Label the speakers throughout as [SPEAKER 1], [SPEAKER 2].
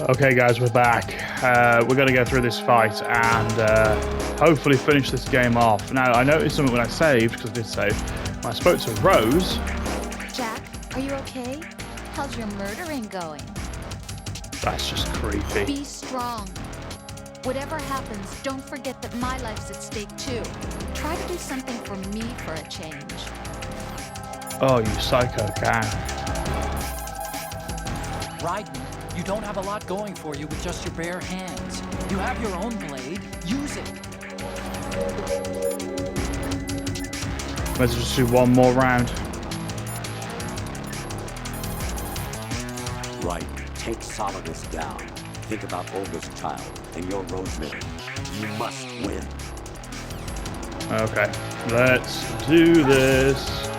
[SPEAKER 1] Okay guys, we're back. We're going to go through this fight and hopefully finish this game off. Now, I noticed something when I saved, because I did save, when I spoke to Rose.
[SPEAKER 2] Jack, are you okay? How's your murdering going?
[SPEAKER 1] That's just creepy.
[SPEAKER 2] Be strong. Whatever happens, don't forget that my life's at stake too. Try to do something for me for a change.
[SPEAKER 1] Oh, you psycho cow.
[SPEAKER 3] Raiden, you don't have a lot going for you with just your bare hands. You have your own blade. Use it.
[SPEAKER 1] Let's just do one more round.
[SPEAKER 4] Right. Take Solidus down. Think about Olga's child and your Rosemary. You must win.
[SPEAKER 1] Okay, let's do this.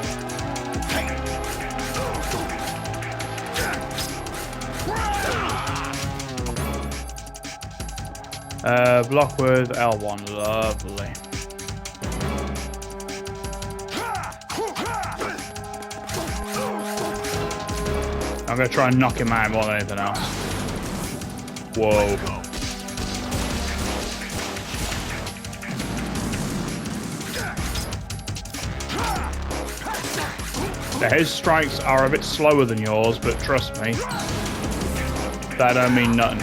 [SPEAKER 1] Block with L1, lovely. I'm gonna try and knock him out more than anything else. Whoa. Yeah, his strikes are a bit slower than yours, but trust me, that don't mean nothing.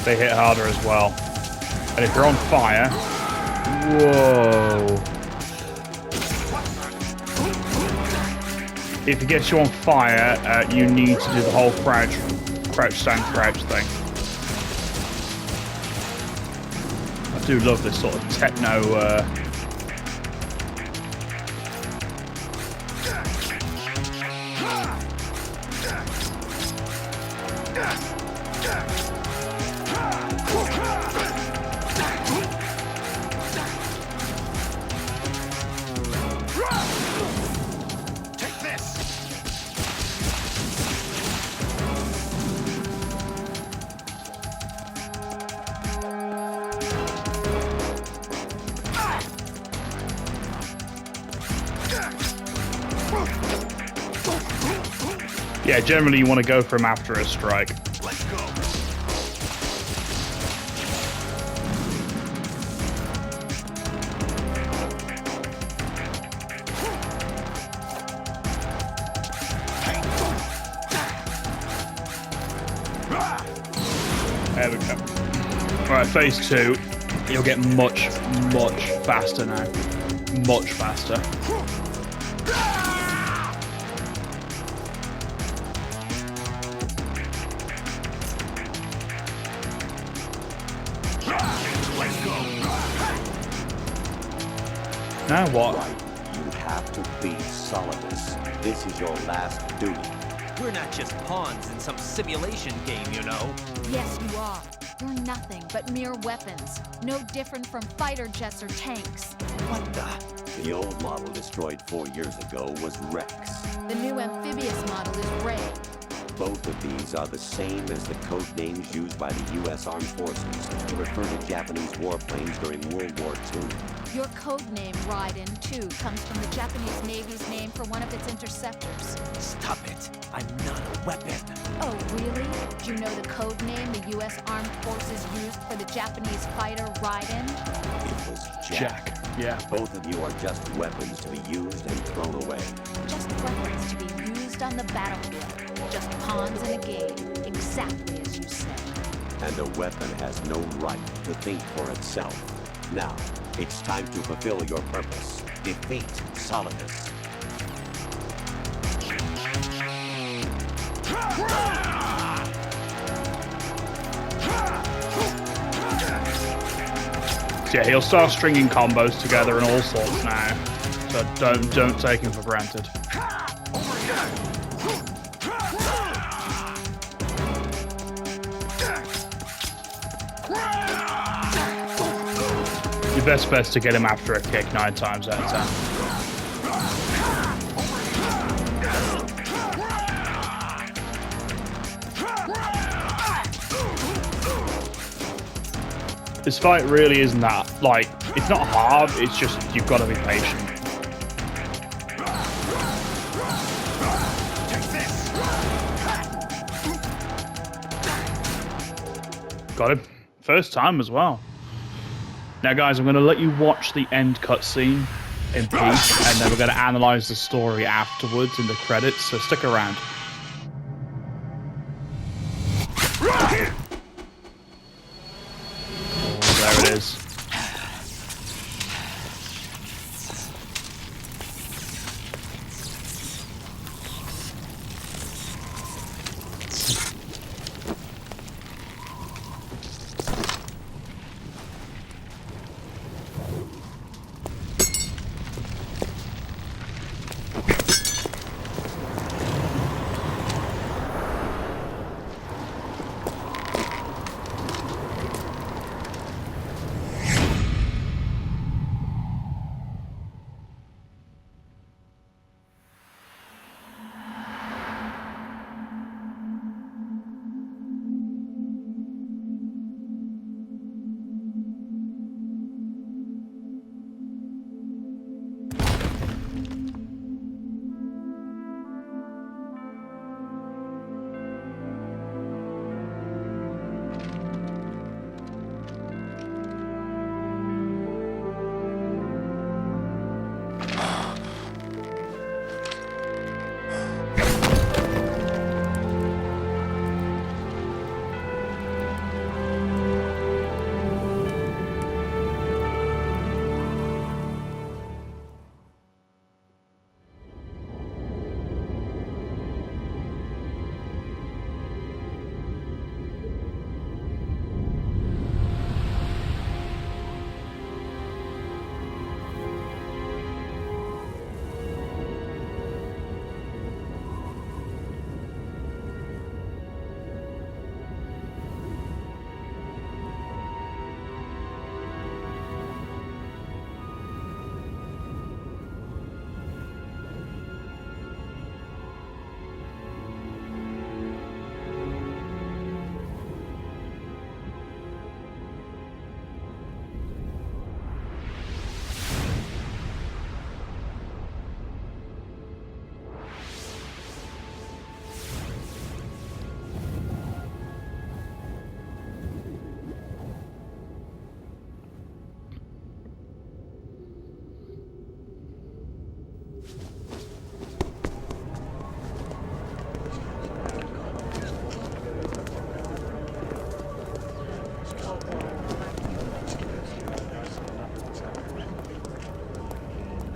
[SPEAKER 1] They hit harder as well. And if you're on fire, whoa. If he gets you on fire, you need to do the whole crouch, stand, crouch thing. I do love this sort of techno. Yeah, generally you want to go for him after a strike.
[SPEAKER 4] Let's go.
[SPEAKER 1] There we go. Alright, phase 2. You'll get much faster now. Much faster. Now what?
[SPEAKER 4] Right. You have to beat Solidus. This is your last duty.
[SPEAKER 5] We're not just pawns in some simulation game, you know.
[SPEAKER 2] Yes, you are. You're nothing but mere weapons. No different from fighter jets or tanks.
[SPEAKER 4] What the? The old model destroyed 4 years ago was Rex.
[SPEAKER 2] The new amphibious model is Ray.
[SPEAKER 4] Both of these are the same as the code names used by the U.S. Armed Forces to refer to Japanese warplanes during World War II.
[SPEAKER 2] Your code name, Raiden, too, comes from the Japanese Navy's name for one of its interceptors.
[SPEAKER 5] Stop it. I'm not a weapon.
[SPEAKER 2] Oh, really? Do you know the code name the U.S. Armed Forces used for the Japanese fighter Raiden?
[SPEAKER 4] It was Jack.
[SPEAKER 1] Yeah.
[SPEAKER 4] Both of you are just weapons to be used and thrown away.
[SPEAKER 2] Just weapons to be used on the battlefield. Just pawns in a game, exactly as you said.
[SPEAKER 4] And a weapon has no right to think for itself. Now, it's time to fulfill your purpose. Defeat Solidus.
[SPEAKER 1] Yeah, he'll start stringing combos together and all sorts now. So don't take him for granted. Your best bet's to get him after a kick 9 times out of 10. This fight really isn't that, like, it's not hard, it's just, you've got to be patient. Got him. First time as well. Now, guys, I'm going to let you watch the end cutscene in peace, and then we're going to analyze the story afterwards in the credits, so stick around. Oh, there it is.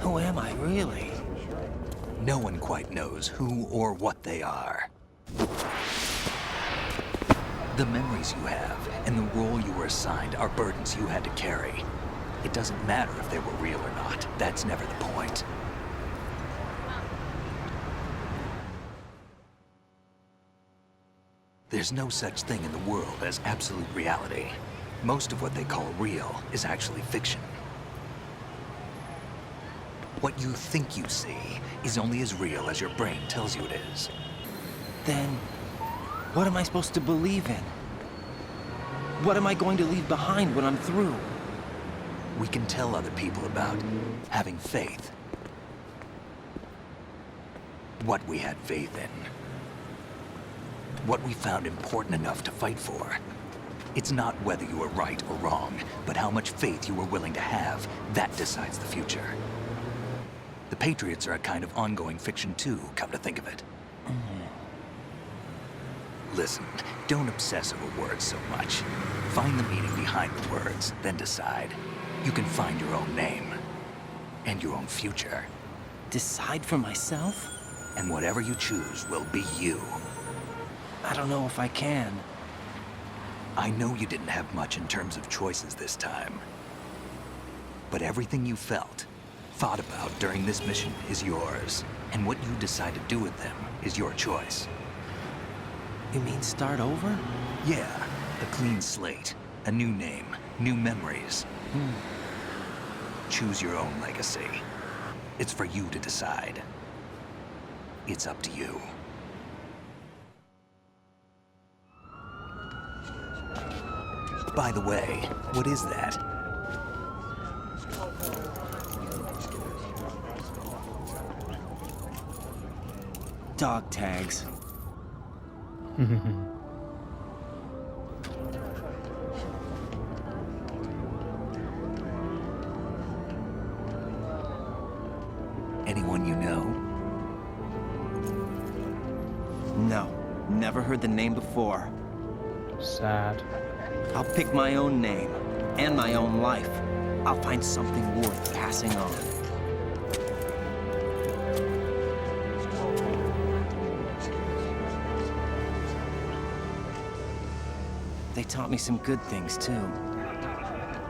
[SPEAKER 3] Who am I, really?
[SPEAKER 6] No one quite knows who or what they are. The memories you have and the role you were assigned are burdens you had to carry. It doesn't matter if they were real or not. That's never the point. There's no such thing in the world as absolute reality. Most of what they call real is actually fiction. What you think you see is only as real as your brain tells you it is.
[SPEAKER 7] Then, what am I supposed to believe in? What am I going to leave behind when I'm through?
[SPEAKER 6] We can tell other people about having faith. What we had faith in. What we found important enough to fight for. It's not whether you were right or wrong, but how much faith you were willing to have. That decides the future. The Patriots are a kind of ongoing fiction too, come to think of it. Listen, don't obsess over words so much. Find the meaning behind the words, then decide. You can find your own name. And your own future.
[SPEAKER 7] Decide for myself?
[SPEAKER 6] And whatever you choose will be you.
[SPEAKER 7] I don't know if I can.
[SPEAKER 6] I know you didn't have much in terms of choices this time. But everything you felt, thought about during this mission is yours. And what you decide to do with them is your choice.
[SPEAKER 7] You mean start over?
[SPEAKER 6] Yeah, a clean slate, a new name, new memories. Choose your own legacy. It's for you to decide. It's up to you. By the way, what is that?
[SPEAKER 7] Dog tags. No, never heard the name before.
[SPEAKER 1] Sad.
[SPEAKER 7] I'll pick my own name, and my own life. I'll find something worth passing on. They taught me some good things, too.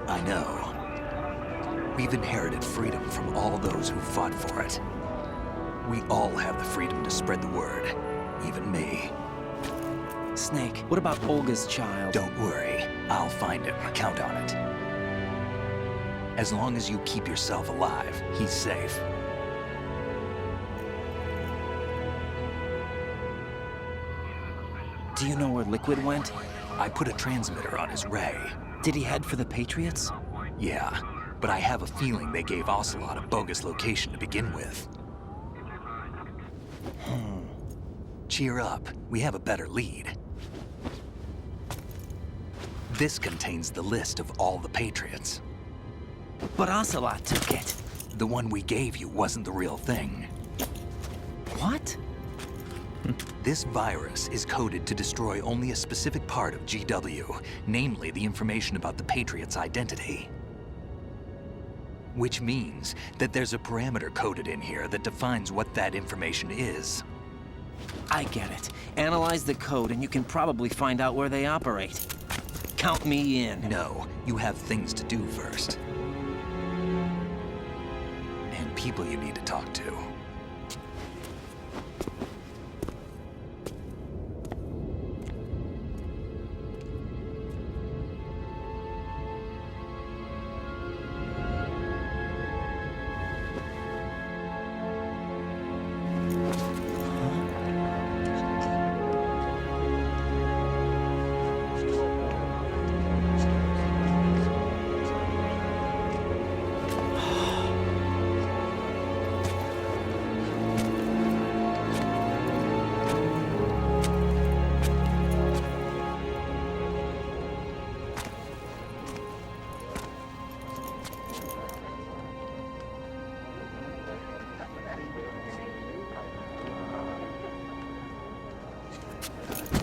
[SPEAKER 6] I know. We've inherited freedom from all those who fought for it. We all have the freedom to spread the word, even me.
[SPEAKER 7] Snake, what about Olga's child?
[SPEAKER 6] Don't worry, I'll find him. Count on it. As long as you keep yourself alive, he's safe.
[SPEAKER 7] Do you know where Liquid went?
[SPEAKER 6] I put a transmitter on his ray.
[SPEAKER 7] Did he head for the Patriots?
[SPEAKER 6] Yeah, but I have a feeling they gave Ocelot a bogus location to begin with. Cheer up, we have a better lead. This contains the list of all the Patriots.
[SPEAKER 7] But Ocelot took it.
[SPEAKER 6] The one we gave you wasn't the real thing.
[SPEAKER 7] What?
[SPEAKER 6] This virus is coded to destroy only a specific part of GW, namely the information about the Patriot's identity. Which means that there's a parameter coded in here that defines what that information is.
[SPEAKER 7] I get it. Analyze the code and you can probably find out where they operate. Count me in.
[SPEAKER 6] No, you have things to do first. And people you need to talk to.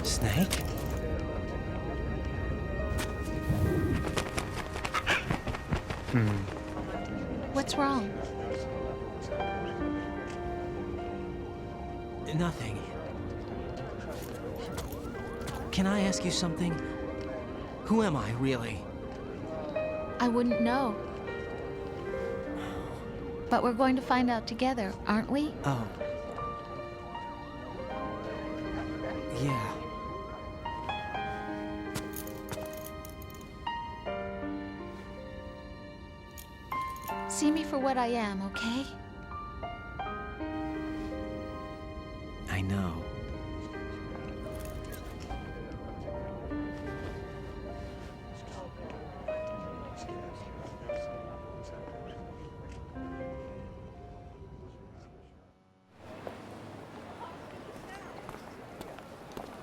[SPEAKER 7] Snake?
[SPEAKER 2] What's wrong?
[SPEAKER 7] Nothing. Can I ask you something? Who am I, really?
[SPEAKER 2] I wouldn't know. But we're going to find out together, aren't we?
[SPEAKER 7] Oh. Yeah.
[SPEAKER 2] See me for what I am, okay?
[SPEAKER 7] I know.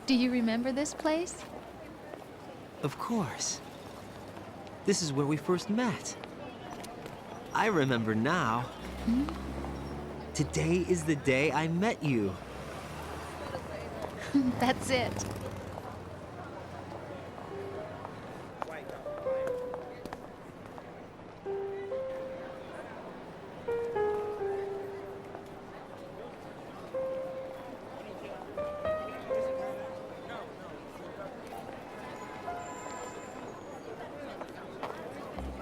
[SPEAKER 2] Do you remember this place?
[SPEAKER 7] Of course. This is where we first met. I remember now. Today is the day I met you.
[SPEAKER 2] That's it.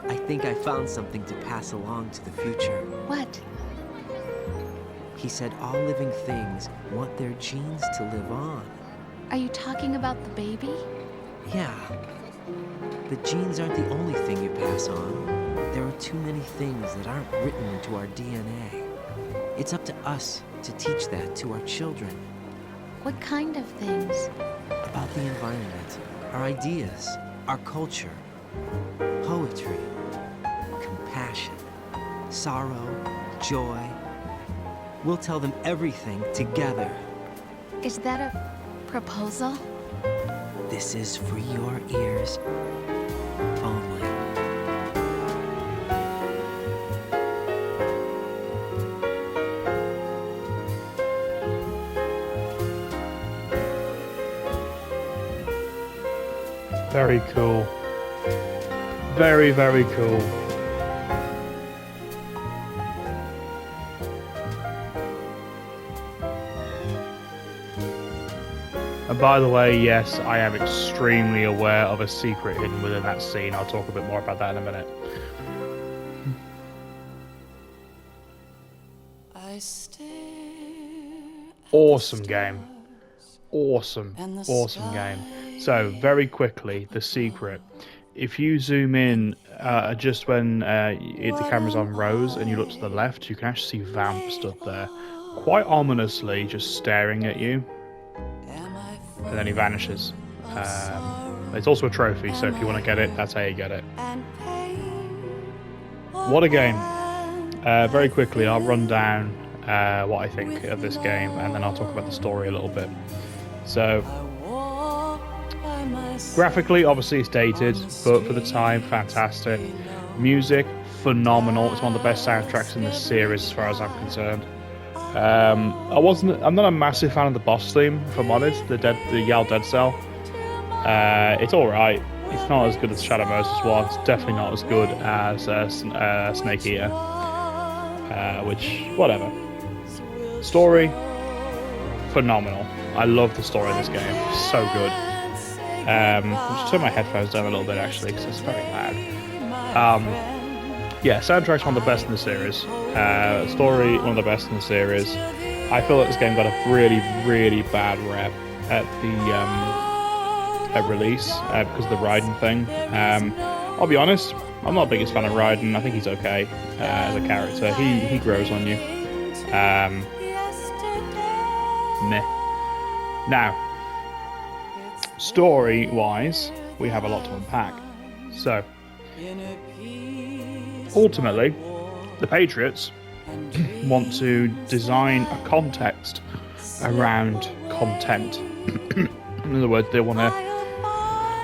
[SPEAKER 7] I think I found something to pass along to the future.
[SPEAKER 2] What?
[SPEAKER 7] He said all living things want their genes to live on.
[SPEAKER 2] Are you talking about the baby?
[SPEAKER 7] Yeah. The genes aren't the only thing you pass on. There are too many things that aren't written into our DNA. It's up to us to teach that to our children.
[SPEAKER 2] What kind of things?
[SPEAKER 7] About the environment, our ideas, our culture, poetry, compassion, sorrow, joy. We'll tell them everything together.
[SPEAKER 2] Is that a proposal?
[SPEAKER 7] This is for your ears only.
[SPEAKER 1] Very cool. Very, very cool. And by the way, yes, I am extremely aware of a secret hidden within that scene. I'll talk a bit more about that in a minute. Awesome game. Awesome game. So, very quickly, the secret. If you zoom in just when the camera's on Rose and you look to the left, you can actually see Vamp stood there, quite ominously just staring at you. And then he vanishes. It's also a trophy, so if you want to get it, that's how you get it. What a game. Very quickly, I'll run down what I think of this game, and then I'll talk about the story a little bit. So, graphically, obviously it's dated, but for the time, fantastic. Music, phenomenal. It's one of the best soundtracks in the series as far as I'm concerned. I'm not a massive fan of the boss theme, if I'm honest, the Yal Dead Cell. It's alright. It's not as good as Shadow Moses one. It's definitely not as good as Snake Eater. Which, whatever. Story, phenomenal. I love the story of this game. It's so good. I'll just turn my headphones down a little bit actually, because it's very loud. Yeah, soundtrack's one of the best in the series. Story, one of the best in the series. I feel like this game got a really, really bad rep at release because of the Raiden thing. I'll be honest, I'm not the biggest fan of Raiden. I think he's okay as a character. He grows on you. Meh. Now, story-wise, we have a lot to unpack. So, ultimately, the Patriots want to design a context around content. In other words, they want to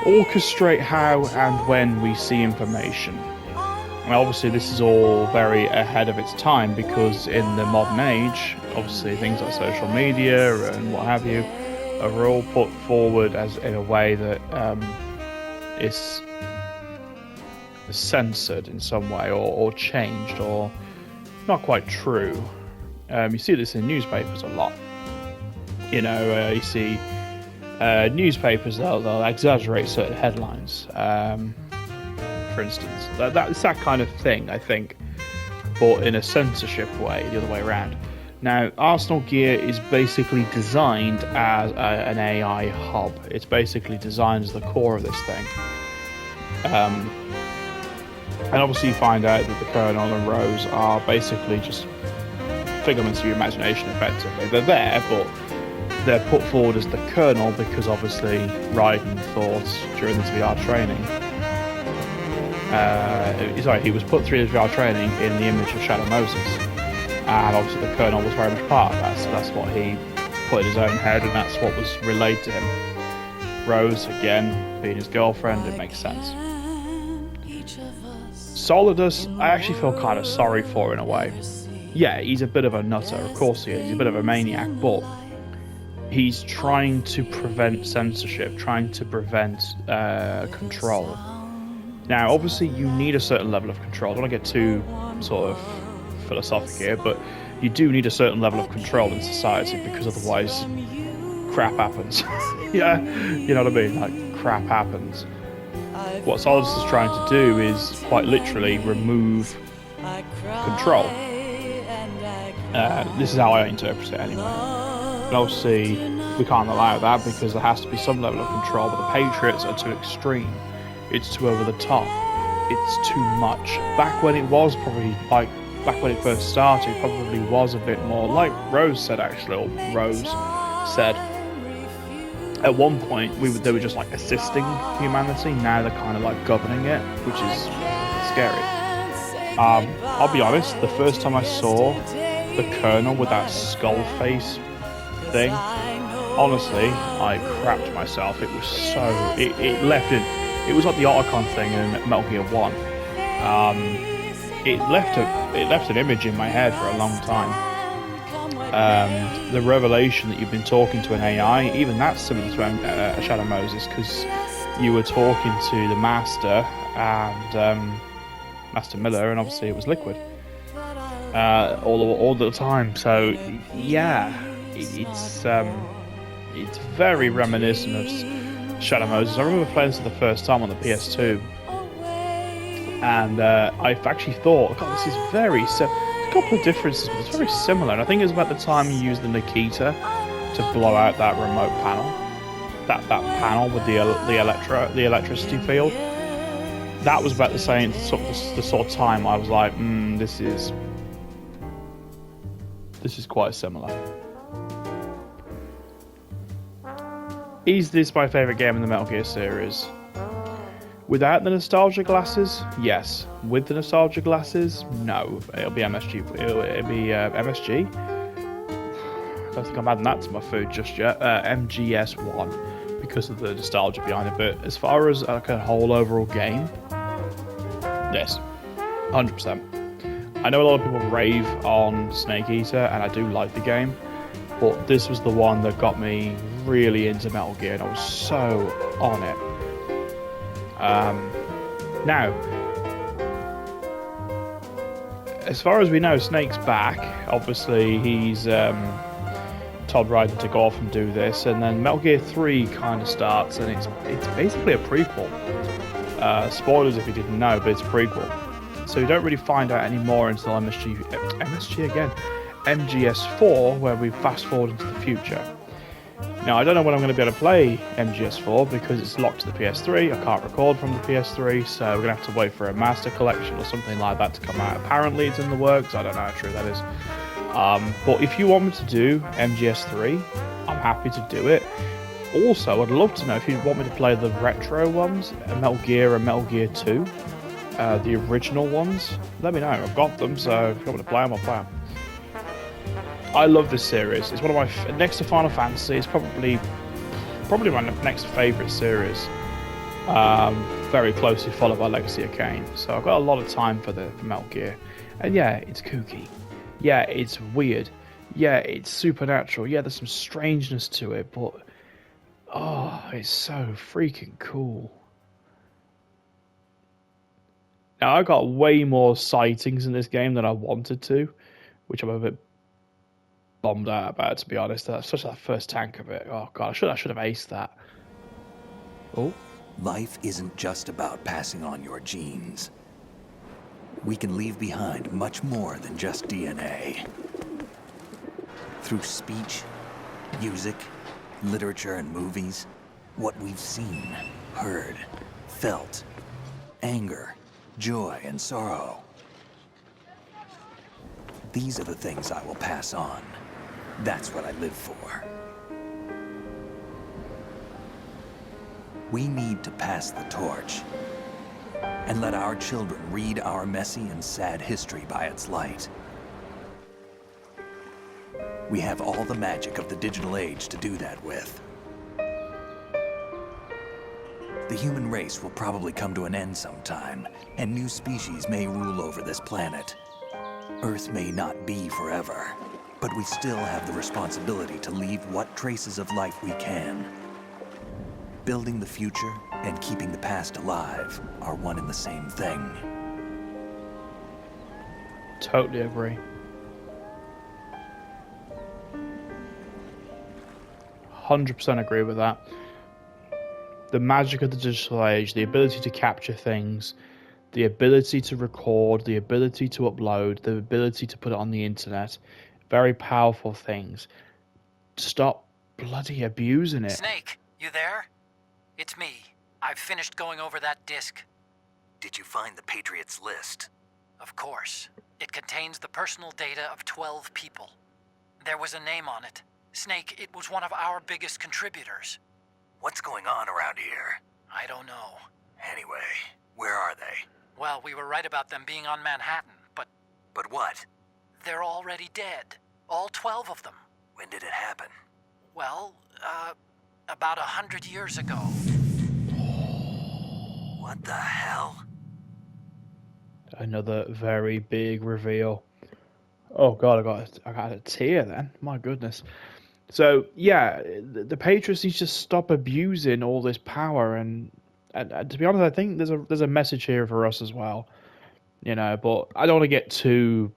[SPEAKER 1] orchestrate how and when we see information. And obviously, this is all very ahead of its time because in the modern age, obviously things like social media and what have you are all put forward as in a way that is censored in some way or changed or not quite true. You see this in newspapers a lot. You know, you see newspapers, they'll exaggerate certain headlines. For instance, that's that kind of thing, I think, but in a censorship way, the other way around. Now, Arsenal Gear is basically designed as an AI hub. It's basically designed as the core of this thing. And obviously you find out that the Colonel and Rose are basically just figments of your imagination, effectively. They're there, but they're put forward as the Colonel because obviously Raiden thought during this VR training... he was put through his VR training in the image of Shadow Moses. And obviously the Colonel was very much part of that, so that's what he put in his own head, and that's what was relayed to him. Rose, again, being his girlfriend, it makes sense. Solidus, I actually feel kind of sorry for in a way. Yeah, he's a bit of a nutter, of course he is, he's a bit of a maniac, but he's trying to prevent censorship, trying to prevent control. Now, obviously, you need a certain level of control. I don't want to get too sort of philosophic here, but you do need a certain level of control in society because otherwise crap happens. Yeah, you know what I mean? Like, crap happens. What Solidus is trying to do is quite literally remove control. This is how I interpret it anyway. And obviously, we can't allow that because there has to be some level of control, but the Patriots are too extreme. It's too over the top. It's too much. Back when it was probably like, back when it first started, it probably was a bit more like Rose said actually, or Rose said. At one point, they were just like assisting humanity. Now they're kind of like governing it, which is scary. I'll be honest, the first time I saw the Colonel with that skull face thing, honestly, I crapped myself. It was so... It left it... It was like the Otacon thing in Metal Gear 1. It left an image in my head for a long time. The revelation that you've been talking to an AI, even that's similar to Shadow Moses, because you were talking to the Master and Master Miller, and obviously it was Liquid all the time. So yeah, it's very reminiscent of Shadow Moses. I remember playing this for the first time on the PS2, and I've actually thought, God, this is very similar. A couple of differences, but it's very similar. And I think it was about the time you used the Nikita to blow out that remote panel, that panel with the electricity field. That was about the same the sort of time I was like, this is quite similar. Is this my favourite game in the Metal Gear series? Without the nostalgia glasses, yes. With the nostalgia glasses, no. It'll be MSG. It'll be MSG. I don't think I'm adding that to my food just yet. MGS1, because of the nostalgia behind it. But as far as like a whole overall game, yes, 100%. I know a lot of people rave on Snake Eater, and I do like the game, but this was the one that got me really into Metal Gear, and I was so on it. Now, as far as we know, Snake's back. Obviously, he's told Raiden to go off and do this, and then Metal Gear 3 kind of starts, and it's basically a prequel. Spoilers if you didn't know, but it's a prequel. So you don't really find out any more until MGS4, where we fast forward into the future. Now, I don't know when I'm going to be able to play MGS4 because it's locked to the PS3. I can't record from the PS3, so we're going to have to wait for a Master Collection or something like that to come out. Apparently, it's in the works. I don't know how true that is. But if you want me to do MGS3, I'm happy to do it. Also, I'd love to know if you want me to play the retro ones, Metal Gear and Metal Gear 2, the original ones. Let me know. I've got them, so if you want me to play them, I'll play them. I love this series. It's one of my next to Final Fantasy. It's probably my next favourite series. Very closely followed by Legacy of Kain. So I've got a lot of time for Metal Gear. And yeah, it's kooky. Yeah, it's weird. Yeah, it's supernatural. Yeah, there's some strangeness to it, but oh, it's so freaking cool. Now, I got way more sightings in this game than I wanted to, which I'm a bit bombed out about, to be honest. Especially that first tank of it. Oh god, I should have aced that. Oh,
[SPEAKER 6] Life isn't just about passing on your genes. We can leave behind much more than just DNA. Through speech, music, literature, and movies, what we've seen, heard, felt, anger, joy, and sorrow. These are the things I will pass on. That's what I live for. We need to pass the torch and let our children read our messy and sad history by its light. We have all the magic of the digital age to do that with. The human race will probably come to an end sometime, and new species may rule over this planet. Earth may not be forever, but we still have the responsibility to leave what traces of life we can. Building the future and keeping the past alive are one and the same thing.
[SPEAKER 1] Totally agree. 100% agree with that. The magic of the digital age, the ability to capture things, the ability to record, the ability to upload, the ability to put it on the internet, very powerful things. Stop bloody abusing it.
[SPEAKER 3] Snake, you there? It's me. I've finished going over that disc.
[SPEAKER 6] Did you find the Patriots list?
[SPEAKER 3] Of course. It contains the personal data of 12 people. There was a name on it. Snake, it was one of our biggest contributors.
[SPEAKER 6] What's going on around here?
[SPEAKER 3] I don't know.
[SPEAKER 6] Anyway, where are they?
[SPEAKER 3] Well, we were right about them being on Manhattan, but
[SPEAKER 6] But what?
[SPEAKER 3] they're already dead. All 12 of them.
[SPEAKER 6] When did it happen?
[SPEAKER 3] Well, about 100 years ago.
[SPEAKER 6] What the hell?
[SPEAKER 1] Another very big reveal. Oh god, I got a tear then. My goodness. So yeah, the Patriots need to stop abusing all this power and and to be honest, I think there's a message here for us as well, you know. But I don't want to get too,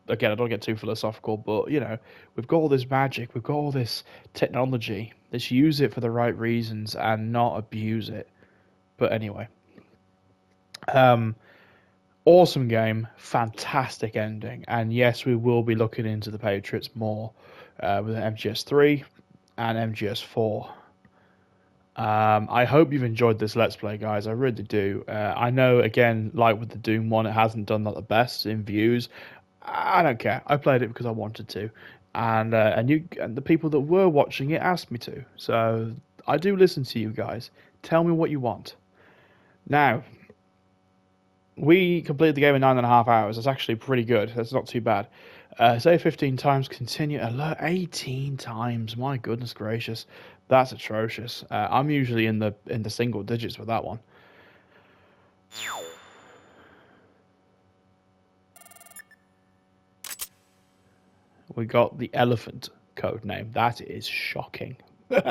[SPEAKER 1] again, I don't get too philosophical. But you know, we've got all this magic, we've got all this technology. Let's use it for the right reasons and not abuse it. But anyway, awesome game, fantastic ending, and yes, we will be looking into the Patriots more with MGS3 and MGS4. I hope you've enjoyed this Let's Play, guys. I really do. I know, again, like with the Doom one, it hasn't done that the best in views. I don't care. I played it because I wanted to, and the people that were watching it asked me to. So I do listen to you guys. Tell me what you want. Now, we completed the game in 9.5 hours. That's actually pretty good. That's not too bad. Save 15 times, continue alert 18 times. My goodness gracious, that's atrocious. I'm usually in the single digits with that one. We got the elephant code name. That is shocking. We've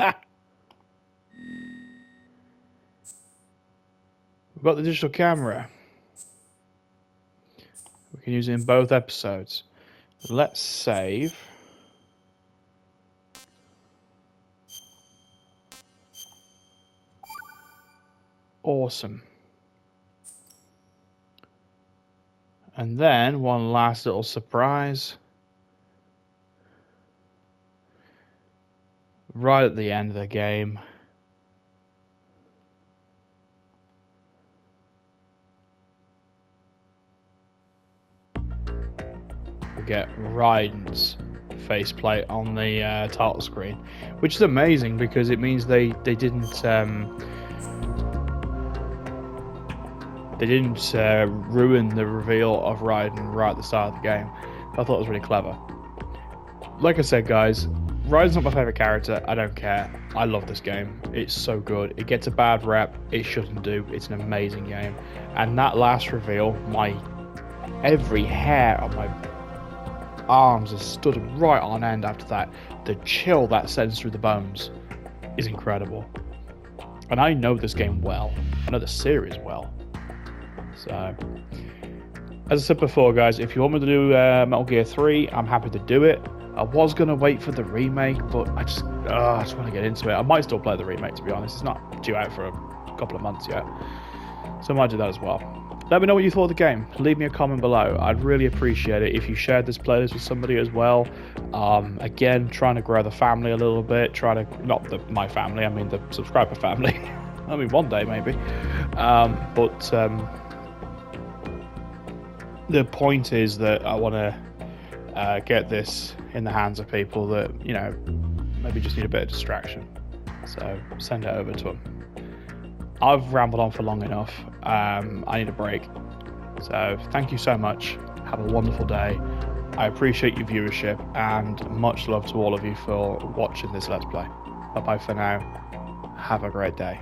[SPEAKER 1] got the digital camera. We can use it in both episodes. Let's save. Awesome. And then one last little surprise. Right at the end of the game. We get Raiden's faceplate on the title screen, which is amazing because it means they didn't ruin the reveal of Raiden right at the start of the game. I thought it was really clever. Like I said, guys, Raiden's not my favourite character. I don't care. I love this game. It's so good. It gets a bad rep. It shouldn't do. It's an amazing game. And that last reveal, every hair on my arms has stood right on end after that. The chill that sends through the bones is incredible. And I know this game well. I know the series well. So, as I said before, guys, if you want me to do Metal Gear 3, I'm happy to do it. I was going to wait for the remake, but I just want to get into it. I might still play the remake, to be honest. It's not due out for a couple of months yet. So I might do that as well. Let me know what you thought of the game. Leave me a comment below. I'd really appreciate it if you shared this playlist with somebody as well. Again, trying to grow the family a little bit. My family, I mean the subscriber family. I mean, one day maybe. The point is that I want to get this in the hands of people that, you know, maybe just need a bit of distraction. So send it over to them. I've rambled on for long enough. I need a break. So thank you so much. Have a wonderful day. I appreciate your viewership and much love to all of you for watching this Let's Play. Bye bye for now. Have a great day.